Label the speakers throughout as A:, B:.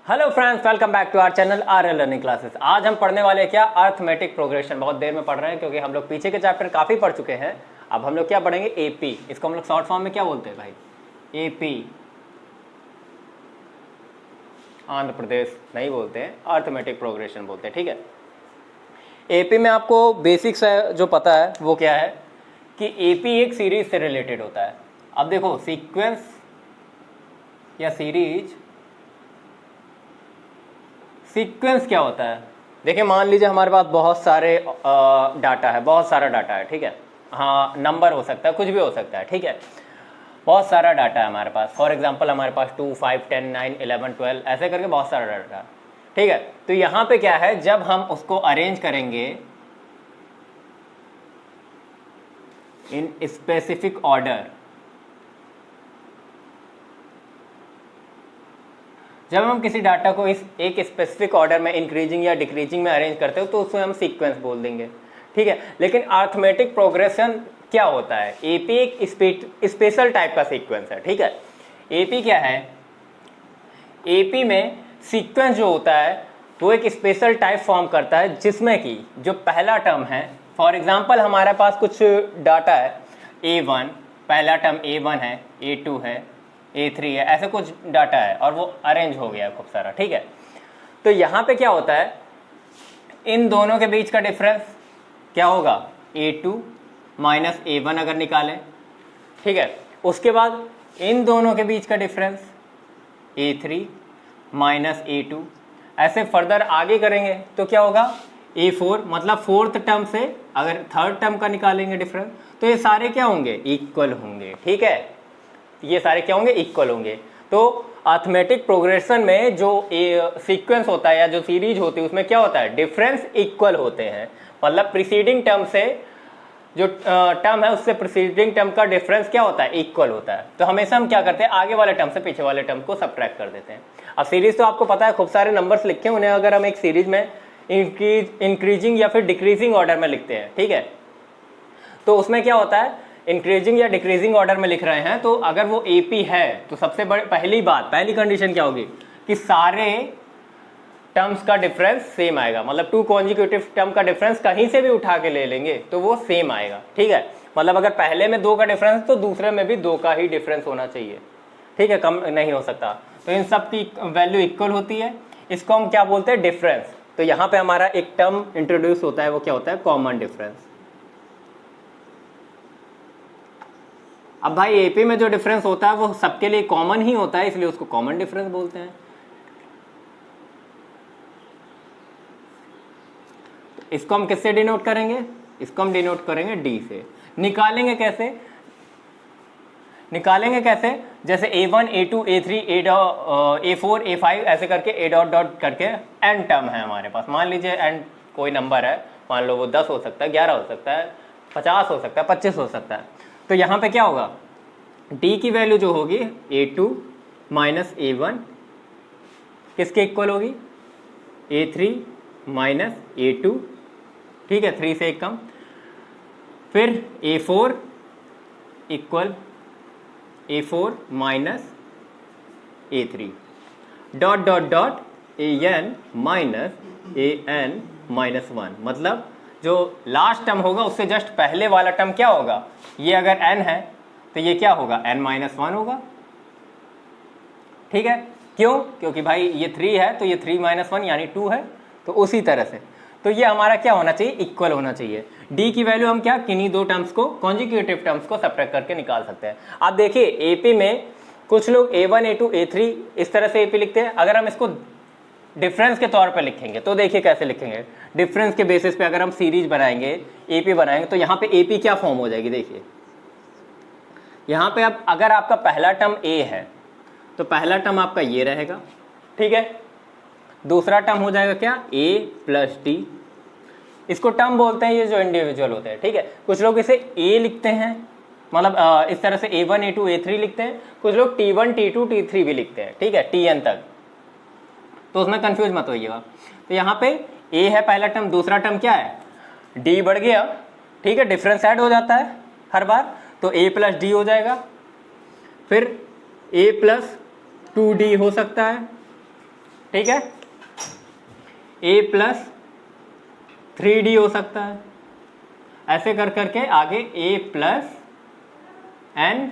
A: Hello friends, welcome back to our channel R learning classes. आज हम पढ़ने वाले हैं क्या, अर्थमेटिक प्रोग्रेशन। बहुत देर में पढ़ रहे हैं क्योंकि हम लोग पीछे के चैप्टर काफ़ी पढ़ चुके हैं। अब हम लोग क्या पढ़ेंगे, एपी। इसको हम लोग शॉर्ट फॉर्म में क्या बोलते हैं भाई, एपी। आंध्र प्रदेश नहीं बोलते हैं, अर्थमेटिक प्रोग्रेशन बोलते हैं। ठीक है, एपी में आपको बेसिक्स है जो पता है वो क्या है कि एपी एक सीरीज से रिलेटेड होता है। अब देखो, सीक्वेंस या सीरीज, सीक्वेंस क्या होता है। देखिए, मान लीजिए हमारे पास बहुत सारे डाटा है, बहुत सारा डाटा है। ठीक है, हाँ, नंबर हो सकता है, कुछ भी हो सकता है। ठीक है, बहुत सारा डाटा है हमारे पास। फॉर एग्जांपल हमारे पास 2, 5, 10, 9, 11, 12 ऐसे करके बहुत सारा डाटा है। ठीक है, तो यहाँ पे क्या है, जब हम उसको अरेंज करेंगे इन स्पेसिफिक ऑर्डर, जब हम किसी डाटा को इस एक स्पेसिफिक ऑर्डर में इंक्रीजिंग या डिक्रीजिंग में अरेंज करते हो तो उसमें हम सीक्वेंस बोल देंगे। ठीक है, लेकिन अर्थमेटिक प्रोग्रेशन क्या होता है, एपी एक स्पेशल टाइप का सीक्वेंस है। ठीक है, एपी क्या है, एपी में सीक्वेंस जो होता है वो एक स्पेशल टाइप फॉर्म करता है जिसमें कि जो पहला टर्म है, फॉर एग्जांपल हमारे पास कुछ डाटा है A1, पहला टर्म A1 है, A2 है, A3 है, ऐसे कुछ डाटा है और वो अरेंज हो गया खूब सारा। ठीक है, तो यहाँ पे क्या होता है, इन दोनों के बीच का डिफरेंस क्या होगा, A2 माइनस A1 अगर निकालें। ठीक है, उसके बाद इन दोनों के बीच का डिफरेंस A3 माइनस A2। ऐसे फर्दर आगे करेंगे तो क्या होगा, A4, मतलब फोर्थ टर्म से अगर थर्ड टर्म का निकालेंगे डिफरेंस तो ये सारे क्या होंगे, इक्वल होंगे। ठीक है, ये सारे क्या होंगे, इक्वल होंगे। तो अर्थमेटिक प्रोग्रेशन में जो सीक्वेंस होता है या जो सीरीज होती है उसमें क्या होता है, डिफरेंस इक्वल होते हैं। मतलब प्रीसीडिंग टर्म से जो टर्म है उससे प्रीसीडिंग टर्म का डिफरेंस क्या होता है, इक्वल होता है। तो हमेशा हम क्या करते हैं, आगे वाले टर्म से पीछे वाले टर्म को सबट्रैक्ट कर देते हैं। अब सीरीज तो आपको पता है, खूब सारे नंबर्स लिखे हैं, उन्हें अगर हम एक सीरीज में इंक्रीजिंग या फिर डिक्रीजिंग ऑर्डर में लिखते हैं। ठीक है, तो उसमें क्या होता है, इंक्रीजिंग या डिक्रीजिंग ऑर्डर में लिख रहे हैं तो अगर वो एपी है तो सबसे बड़ी पहली कंडीशन क्या होगी कि सारे टर्म्स का डिफरेंस सेम आएगा। मतलब 2 कॉन्जिक्यूटिव टर्म का डिफरेंस कहीं से भी उठा के ले लेंगे तो वो सेम आएगा। ठीक है, मतलब अगर पहले में 2 का डिफरेंस तो दूसरे में भी 2 का ही डिफरेंस होना चाहिए। ठीक है, कम नहीं हो सकता। तो इन सब की वैल्यू इक्वल होती है, इसको हम क्या बोलते हैं, डिफरेंस। तो यहाँ पे हमारा एक टर्म इंट्रोड्यूस होता है, वो क्या होता है, कॉमन डिफरेंस। अब भाई एपी में जो डिफरेंस होता है वो सबके लिए कॉमन ही होता है, इसलिए उसको कॉमन डिफरेंस बोलते हैं। इसको हम किससे डिनोट करेंगे, इसको हम डिनोट करेंगे डी से। निकालेंगे कैसे, जैसे A1, A2, A3, A4, A5 ऐसे करके A डॉट डॉट करके n टर्म है हमारे पास। मान लीजिए n कोई नंबर है, मान लो वो 10 हो सकता है, 11 हो सकता है, 50 हो सकता है, 25 हो सकता है। तो यहाँ पे क्या होगा, d की वैल्यू जो होगी A2 माइनस A1 किसके इक्वल होगी, A3 माइनस A2। ठीक है, 3 से एक कम। फिर A4 equal A4 minus A3 dot dot dot AN minus AN minus 1। मतलब जो लास्ट टर्म होगा उससे जस्ट पहले वाला टर्म क्या होगा, ये अगर n है तो ये क्या होगा, n माइनस 1 होगा। ठीक है, क्यों, क्योंकि भाई ये 3 है तो ये 3 माइनस 1 यानी 2 है। तो उसी तरह से तो ये हमारा क्या होना चाहिए, इक्वल होना चाहिए। d की वैल्यू हम क्या, किन्हीं 2 टर्म्स को, कॉन्जिक्यूटिव टर्म्स को सबट्रैक्ट करके निकाल सकते हैं। आप देखिए एपी में कुछ लोग A1, A2, A3 इस तरह से एपी लिखते हैं। अगर हम इसको डिफरेंस के तौर पर लिखेंगे तो देखिए कैसे लिखेंगे, डिफरेंस के बेसिस पे अगर हम सीरीज बनाएंगे, एपी बनाएंगे तो यहाँ पे एपी क्या फॉर्म हो जाएगी, देखिए यहाँ पे अब अगर आपका पहला टर्म ए है तो पहला टर्म आपका ये रहेगा। ठीक है, दूसरा टर्म हो जाएगा क्या, ए प्लस डी। इसको टर्म बोलते हैं ये जो इंडिविजुअल होते हैं। ठीक है, कुछ लोग इसे ए लिखते हैं, मतलब इस तरह से A1, A2, A3 लिखते हैं। कुछ लोग T1, T2, T3 भी लिखते हैं। ठीक है, Tn तक, तो उसमें कंफ्यूज मत होइएगा। तो यहाँ पे a है पहला टर्म, दूसरा टर्म क्या है, d बढ़ गया। ठीक है, डिफरेंस ऐड हो जाता है हर बार, तो a प्लस डी हो जाएगा। फिर a प्लस 2d हो सकता है, ठीक है, a प्लस 3d हो सकता है, ऐसे कर करके आगे a प्लस n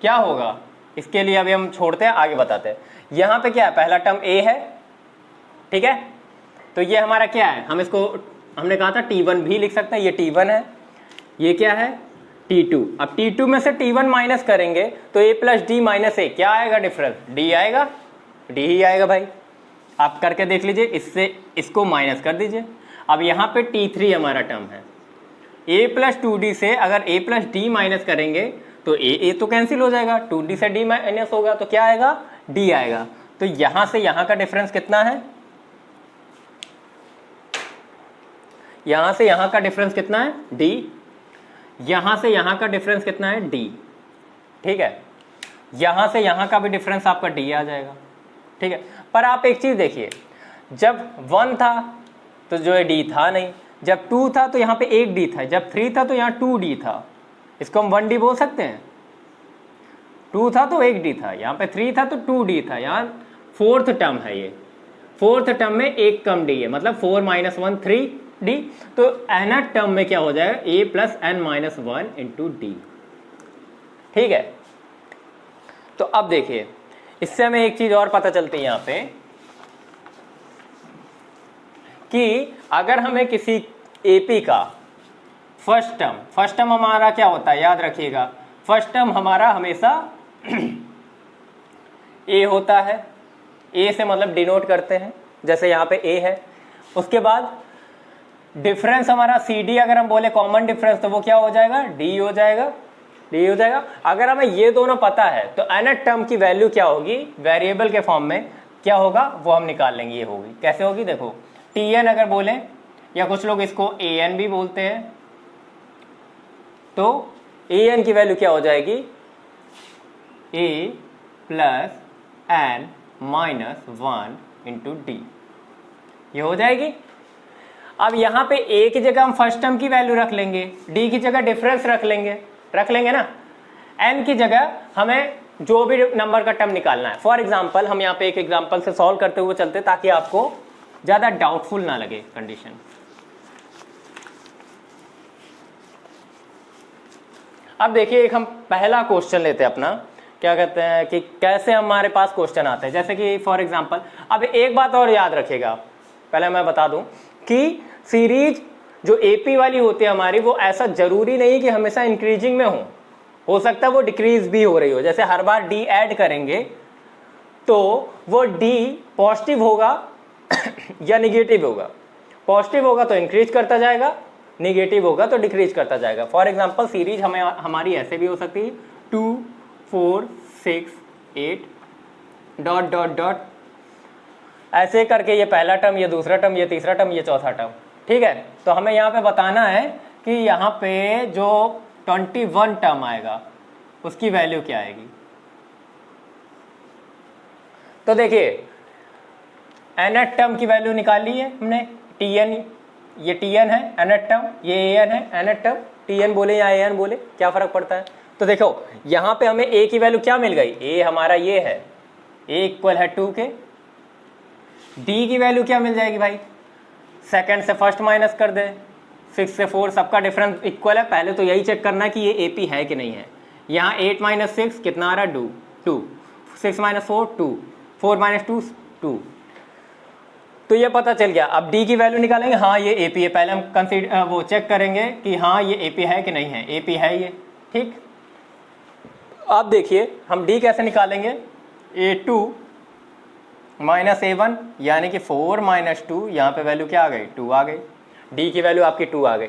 A: क्या होगा, इसके लिए अभी हम छोड़ते हैं, आगे बताते हैं। यहाँ पे क्या है, पहला टर्म a है, ठीक है, तो ये हमारा क्या है, हम इसको हमने कहा था t1 भी लिख सकते हैं, ये t1 है, ये क्या है t2। अब t2 में से t1 माइनस करेंगे तो a plus D minus a क्या आएगा डिफरेंस, d आएगा, d ही आएगा भाई, आप करके देख लीजिए, इससे इसको माइनस कर दीजिए। अब यहाँ पे t3 हमारा टर्म है, a प्लस 2d से अगर a प्लस डी माइनस करेंगे तो a तो कैंसिल हो जाएगा, 2d से d माइनस होगा तो क्या आएगा, d आएगा। तो यहाँ से यहाँ का डिफरेंस कितना है, यहाँ से यहाँ का डिफरेंस कितना है, d, यहाँ से यहाँ का डिफरेंस कितना है, d, ठीक है, यहाँ से यहाँ का भी डिफरेंस आपका d आ जाएगा, ठीक है। पर आप एक चीज़ देखिए, जब 1 था तो जो है d था नहीं, जब 2 था तो यहाँ पे 1 d था, जब 3 था तो यहाँ 2d था, इसको हम 1d बोल सकते हैं। 2 था तो 1d था, यहाँ पे 3 था तो 2d था, यहाँ 4th टर्म है, ये 4th टर्म में एक कम d है, मतलब 4 माइनस 1 3d, तो nth टर्म में क्या हो जाएगा, a plus n minus 1 into D, ठीक है। तो अब देखिए, इससे हमें एक चीज और पता चलती है यहाँ पे कि अगर हमें किसी एपी का फर्स्ट टर्म हमारा क्या होता है, याद रखिएगा, फर्स्ट टर्म हमारा हमेशा ए होता है, ए से मतलब डिनोट करते हैं, जैसे यहाँ पे ए है। उसके बाद डिफरेंस हमारा सी डी, अगर हम बोले कॉमन डिफरेंस तो वो क्या हो जाएगा, डी हो जाएगा, डी हो जाएगा। अगर हमें ये दोनों पता है तो nth टर्म की वैल्यू क्या होगी, वेरिएबल के फॉर्म में क्या होगा वो हम निकाल लेंगे। ये होगी कैसे होगी, देखो tn अगर बोले, या कुछ लोग इसको an भी बोलते हैं, तो an की वैल्यू क्या हो जाएगी, a plus n minus 1 into D, ये हो जाएगी। अब यहाँ पे a की जगह हम फर्स्ट टर्म की वैल्यू रख लेंगे, d की जगह डिफरेंस रख लेंगे ना, n की जगह हमें जो भी नंबर का टर्म निकालना है। फॉर एग्जांपल हम यहाँ पे एक एग्जांपल से सॉल्व करते हुए चलते ताकि आपको ज़्यादा डाउटफुल ना लगे कंडीशन। अब देखिए, एक हम पहला क्वेश्चन लेते हैं अपना, क्या कहते हैं कि कैसे हमारे पास क्वेश्चन आते हैं, जैसे कि फॉर एग्जांपल, अब एक बात और याद रखिएगा, पहले मैं बता दूं कि सीरीज जो एपी वाली होती है हमारी, वो ऐसा जरूरी नहीं कि हमेशा इंक्रीजिंग में हो सकता है वो डिक्रीज भी हो रही हो। जैसे हर बार डी ऐड करेंगे तो वो डी पॉजिटिव होगा या निगेटिव होगा, पॉजिटिव होगा तो इंक्रीज करता जाएगा, निगेटिव होगा तो डिक्रीज करता जाएगा। फॉर एग्जांपल सीरीज हमारी ऐसे भी हो सकती है 2 4 6 8 डॉट डॉट डॉट, ऐसे करके ये पहला टर्म, ये दूसरा टर्म, ये तीसरा टर्म, ये चौथा टर्म, ठीक है। तो हमें यहाँ पे बताना है कि यहाँ पे जो 21 टर्म आएगा उसकी वैल्यू क्या आएगी। तो देखिए, nth टर्म की वैल्यू निकाली है हमने, tn, ये tn है nth टर्म, ये an है nth टर्म, tn बोले या an बोले क्या फर्क पड़ता है। तो देखो यहाँ पे हमें a की वैल्यू क्या मिल गई, a हमारा ये है, a इक्वल है 2 के, d की वैल्यू क्या मिल जाएगी भाई, सेकंड से फर्स्ट माइनस कर दे, 6 से 4 सबका डिफरेंस इक्वल है, पहले तो यही चेक करना है कि ये एपी है कि नहीं है। यहाँ 8 माइनस 6 कितना आ रहा है, 2, 6 माइनस 4 2, 4 माइनस 2 2, तो ये पता चल गया। अब डी की वैल्यू निकालेंगे, हाँ ये एपी है, पहले हम वो चेक करेंगे कि हाँ ये एपी है कि नहीं है, एपी है ये, ठीक। अब देखिए हम डी कैसे निकालेंगे, a2 माइनस a1 यानी कि 4 माइनस 2, यहाँ पे वैल्यू क्या आ गई, 2 आ गई, डी की वैल्यू आपकी 2 आ गई।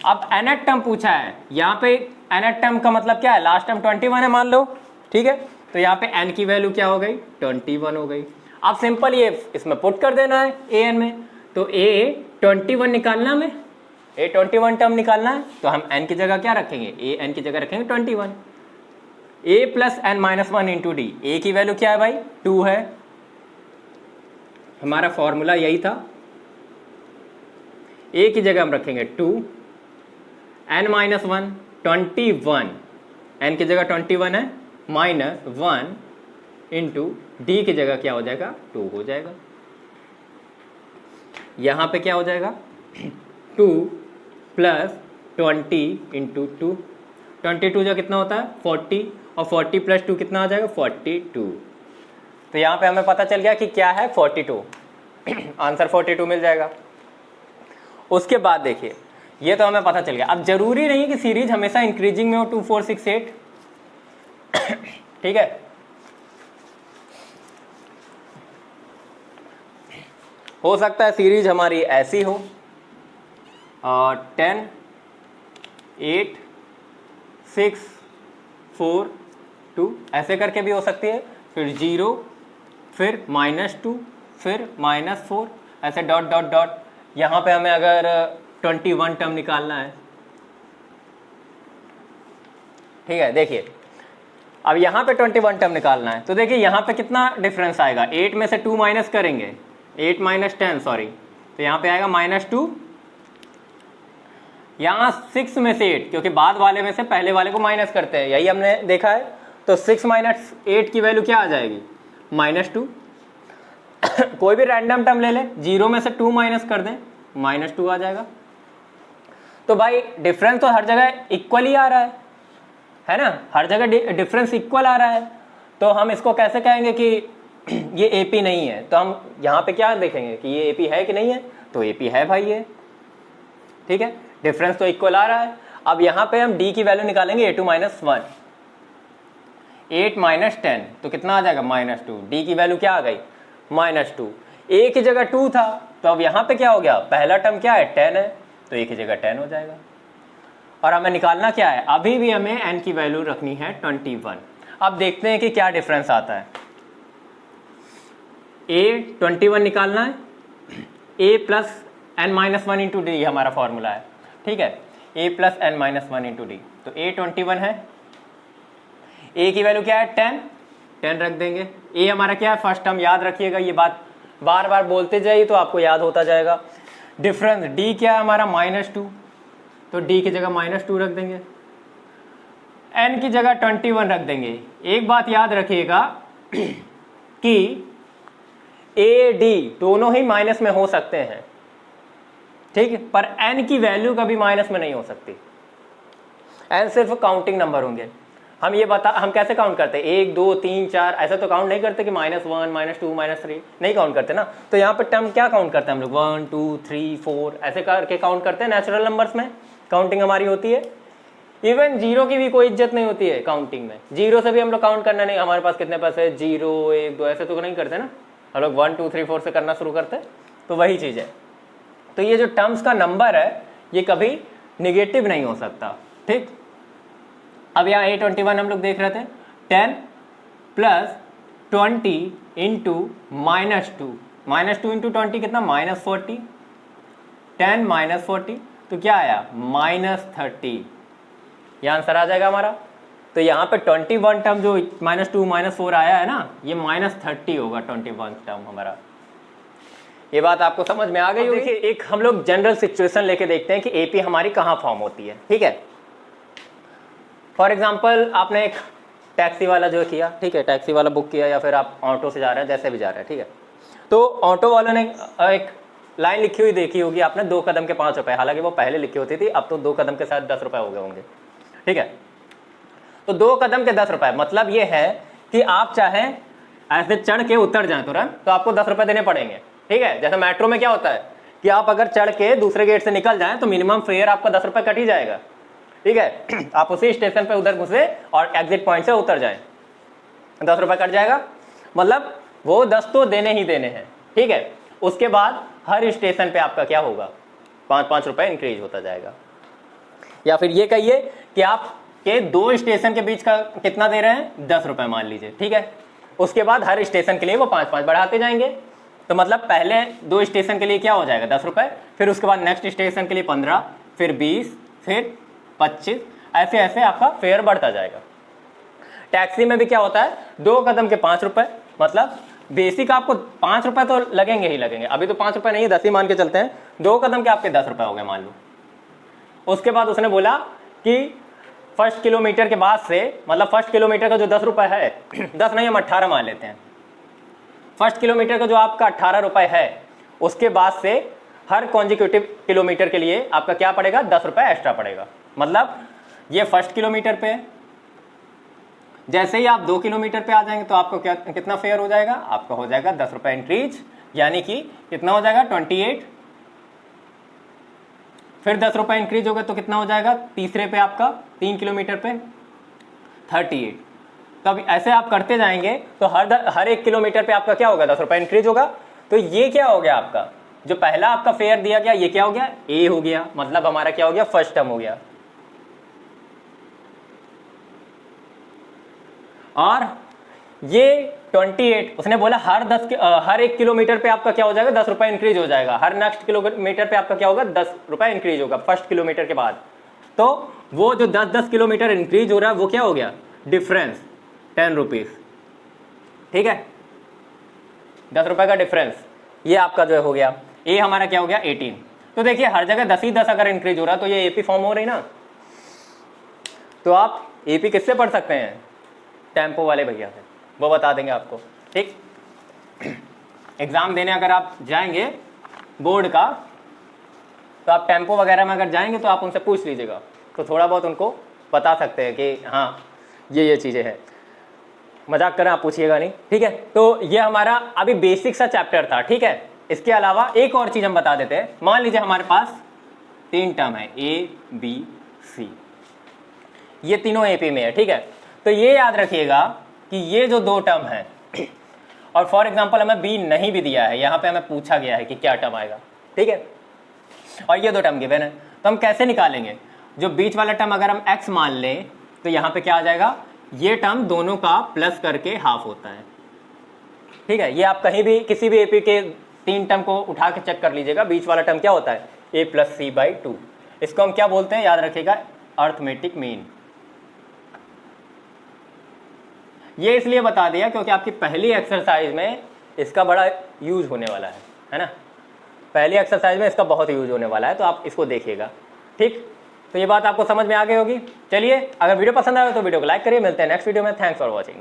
A: अब nth टर्म पूछा है, यहाँ पे nth टर्म का मतलब क्या है, लास्ट टर्म 21 है मान लो, ठीक है, तो यहाँ पे n की वैल्यू क्या हो गई, 21 हो गई। अब सिंपल ये इसमें पुट कर देना है an में, तो a21 निकालना में, a21 टर्म निकालना है, तो हम n की जगह क्या रखेंगे, an की जगह रखेंगे 21, a plus n minus 1 into D, a की वैल्यू क्या है भाई, 2 है, हमारा फॉर्मूला यही था, a की जगह हम रखेंगे 2, n माइनस 1 21, n की जगह 21 है, माइनस 1 इंटू डी की जगह क्या हो जाएगा 2 हो जाएगा। यहाँ पे क्या हो जाएगा 2 प्लस 20 इंटू 2, 22 जो कितना होता है 40, और 40 प्लस 2 कितना आ जाएगा 42। तो यहाँ पे हमें पता चल गया कि क्या है 42, आंसर 42 मिल जाएगा। उसके बाद देखिए ये तो हमें पता चल गया। अब जरूरी नहीं कि सीरीज हमेशा इंक्रीजिंग में हो 2 4 6 8, ठीक है। हो सकता है सीरीज हमारी ऐसी हो 10 8 6 4 2 ऐसे करके भी हो सकती है, फिर 0 फिर -2 फिर -4 ऐसे डॉट डॉट डॉट। यहाँ पे हमें अगर 21 टर्म निकालना है, ठीक है। देखिए अब यहाँ पे 21 टर्म निकालना है, तो देखिए यहाँ पे कितना डिफरेंस आएगा, 8 में से 2 माइनस करेंगे, 8 माइनस 10 सॉरी, तो यहाँ पे आएगा -2, यहाँ 6 में से 8, क्योंकि बाद वाले में से पहले वाले को माइनस करते हैं, यही हमने देखा है। तो 6 माइनस 8 की वैल्यू क्या आ जाएगी -2। कोई भी रैंडम टर्म ले ले, 0 में से 2 माइनस कर दें, -2 आ जाएगा। तो भाई डिफरेंस तो हर जगह इक्वल ही आ रहा है ना, हर जगह डिफरेंस इक्वल आ रहा है। तो हम इसको कैसे कहेंगे कि ये एपी नहीं है? तो हम यहाँ पे क्या देखेंगे कि ये एपी है कि नहीं है, तो एपी है भाई ये, ठीक है। डिफरेंस तो इक्वल आ रहा है। अब यहाँ पे हम डी की वैल्यू निकालेंगे, a2 - 1, 8 माइनस 10 तो कितना आ जाएगा -2, डी की वैल्यू क्या आ गई -2, ए की जगह 2 था, तो अब यहाँ पे क्या हो गया, पहला टर्म क्या है 10 है, तो ए की जगह 10 हो जाएगा। और हमें निकालना क्या है, अभी भी हमें n की वैल्यू रखनी है 21। अब देखते हैं कि क्या डिफरेंस आता है। a 21 निकालना है, a plus n-1 into D हमारा फॉर्मूला है, ठीक है, a plus n-1 into D. तो a 21 है, a की वैल्यू क्या है 10 रख देंगे। a हमारा क्या है फर्स्ट टर्म, याद रखिएगा, ये बात बार बार बोलते जाइए तो आपको याद होता जाएगा। डिफरेंस d क्या है हमारा -2, तो d की जगह -2 रख देंगे, n की जगह 21 रख देंगे। एक बात याद रखिएगा कि a d दोनों ही माइनस में हो सकते हैं, ठीक है, पर n की वैल्यू कभी माइनस में नहीं हो सकती। n सिर्फ काउंटिंग नंबर होंगे। हम कैसे काउंट करते हैं, 1 2 3 4 ऐसा तो काउंट नहीं करते कि -1 -2 -3 नहीं काउंट करते ना। तो यहाँ पे टर्म क्या काउंट करते हैं हम लोग, 1 2 3 4 ऐसे करके काउंट करते हैं। नेचुरल नंबर्स में काउंटिंग हमारी होती है। इवन 0 की भी कोई इज्जत नहीं होती है काउंटिंग में, 0 से भी हम लोग काउंट करना नहीं, हमारे पास कितने पैसे 0 1 2 ऐसे तो नहीं करते ना, हम लोग 1 2 3 4 से करना शुरू करते, तो वही चीज़ है। तो ये जो टर्म्स का नंबर है ये कभी निगेटिव नहीं हो सकता, ठीक। अब यहाँ a21 हम लोग देख रहे थे, 10 प्लस 20 इंटू -2 इंटू 20 कितना -40, 10 -40 तो क्या आया -30, यह आंसर आ जाएगा हमारा। तो यहाँ पे 21 टर्म जो -2 -4 आया है ना, ये -30 होगा 21 टर्म हमारा। ये बात आपको समझ में आ गई होगी। देखिए एक हम लोग जनरल सिचुएशन लेके देखते हैं कि एपी हमारी कहाँ फॉर्म होती है, ठीक है। फॉर एग्जाम्पल आपने एक टैक्सी वाला जो किया, ठीक है, टैक्सी वाला बुक किया, या फिर आप ऑटो से जा रहे हैं, जैसे भी जा रहे हैं, ठीक है। तो ऑटो वालों ने एक लाइन लिखी हुई देखी होगी आपने, 2 कदम के 5 रुपए, हालांकि वो पहले लिखी होती थी, अब तो 2 कदम के साथ 10 रुपए हो गए होंगे, ठीक है। तो 2 कदम के 10 रुपए मतलब ये है कि आप चाहें ऐसे चढ़ के उतर जाएं तुरंत तो आपको 10 रुपए देने पड़ेंगे, ठीक है। जैसे मेट्रो में क्या होता है कि आप अगर चढ़ के दूसरे गेट से निकल जाएं तो मिनिमम फेयर आपका 10 रुपए कट ही जाएगा, ठीक है। आप उसी स्टेशन पे उधर घुसे और एग्जिट पॉइंट से उतर जाएं, 10 रुपए कट जाएगा, मतलब वो 10 तो देने ही देने हैं, ठीक है। उसके बाद हर स्टेशन पे आपका क्या होगा 5-5 रुपए इंक्रीज होता जाएगा। या फिर ये कहिए कि आप के 2 स्टेशन के बीच का कितना दे रहे हैं 10 रुपए मान लीजिए, ठीक है। उसके बाद हर स्टेशन के लिए वो 5-5 बढ़ाते जाएंगे, तो मतलब पहले 2 स्टेशन के लिए क्या हो जाएगा 10 रुपए, फिर उसके बाद नेक्स्ट स्टेशन के लिए 15, फिर 20, फिर 25, ऐसे ऐसे आपका फेयर बढ़ता जाएगा। टैक्सी में भी क्या होता है, 2 कदम के 5 रुपए, मतलब बेसिक आपको 5 रुपए तो लगेंगे ही लगेंगे। अभी तो 5 रुपए नहीं है, 10 ही मान के चलते हैं, 2 कदम के आपके 10 रुपए हो गए मान लो। उसके बाद उसने बोला कि फर्स्ट किलोमीटर के बाद से, मतलब फर्स्ट किलोमीटर का जो 10 रुपये है 10 नहीं हम 18 मान लेते हैं, फर्स्ट किलोमीटर का जो आपका 18 रुपये है उसके बाद से हर कॉन्जिक्यूटिव किलोमीटर के लिए आपका क्या पड़ेगा, 10 रुपये एक्स्ट्रा पड़ेगा। मतलब ये फर्स्ट किलोमीटर पे, जैसे ही आप 2 किलोमीटर पे आ जाएंगे तो आपको क्या कितना फेयर हो जाएगा, आपका हो जाएगा 10 रुपये इंक्रीज, यानी कि कितना हो जाएगा 28। फिर 10 रुपये इंक्रीज होगा तो कितना हो जाएगा, तीसरे पे आपका 3 किलोमीटर पे 38। तब ऐसे आप करते जाएंगे तो हर 1 किलोमीटर पे आपका क्या होगा, 10 रुपये इंक्रीज होगा। तो ये क्या हो गया, आपका जो पहला आपका फेयर दिया गया ये क्या हो गया, ए हो गया, मतलब हमारा क्या हो गया, फर्स्ट टर्म हो गया। और ये 28 उसने बोला हर 1 किलोमीटर पे आपका क्या हो जाएगा, 10 रुपये इंक्रीज हो जाएगा। हर नेक्स्ट किलोमीटर पे आपका क्या होगा, 10 रुपये इंक्रीज होगा फर्स्ट किलोमीटर के बाद। तो वो जो 10-10 किलोमीटर इंक्रीज हो रहा है वो क्या हो गया, डिफरेंस 10 रुपीज़। ठीक है, 10 रुपये का डिफरेंस ये आपका जो हो गया। ए हमारा क्या हो गया 18। तो देखिए हर जगह 10 ही 10 अगर इंक्रीज हो रहा है तो ये एपी फॉर्म हो रही ना। तो आप एपी किससे पढ़ सकते हैं, टेम्पो वाले भैया से, वो बता देंगे आपको। ठीक, एग्ज़ाम देने अगर आप जाएंगे बोर्ड का तो आप टेम्पो वगैरह में अगर जाएंगे तो आप उनसे पूछ लीजिएगा, तो थोड़ा बहुत उनको बता सकते हैं कि हाँ ये चीज़ें हैं। मजाक करें, आप पूछिएगा नहीं। ठीक है, तो ये हमारा अभी बेसिक सा चैप्टर था। ठीक है, इसके अलावा एक और चीज़ हम बता देते हैं। मान लीजिए हमारे पास 3 टर्म है ए बी सी, ये तीनों एपी में है। ठीक है, तो ये याद रखिएगा कि ये जो 2 टर्म है, और फॉर एग्जांपल हमें बी नहीं भी दिया है, यहाँ पे हमें पूछा गया है कि क्या टर्म आएगा। ठीक है, और ये 2 टर्म गिवन है, तो हम कैसे निकालेंगे। जो बीच वाला टर्म अगर हम x मान लें तो यहाँ पे क्या आ जाएगा, ये टर्म दोनों का प्लस करके हाफ होता है। ठीक है, ये आप कहीं भी किसी भी एपी के 3 टर्म को उठा के चेक कर लीजिएगा, बीच वाला टर्म क्या होता है, a + c/2। इसको हम क्या बोलते हैं, याद रखिएगा, अर्थमेटिक मीन। ये इसलिए बता दिया क्योंकि आपकी पहली एक्सरसाइज में इसका बड़ा यूज होने वाला है ना। पहली एक्सरसाइज में इसका बहुत यूज होने वाला है, तो आप इसको देखिएगा। ठीक, तो ये बात आपको समझ में आ गई होगी। चलिए, अगर वीडियो पसंद आए तो वीडियो को लाइक करिए। मिलते हैं नेक्स्ट वीडियो में। Thanks for watching.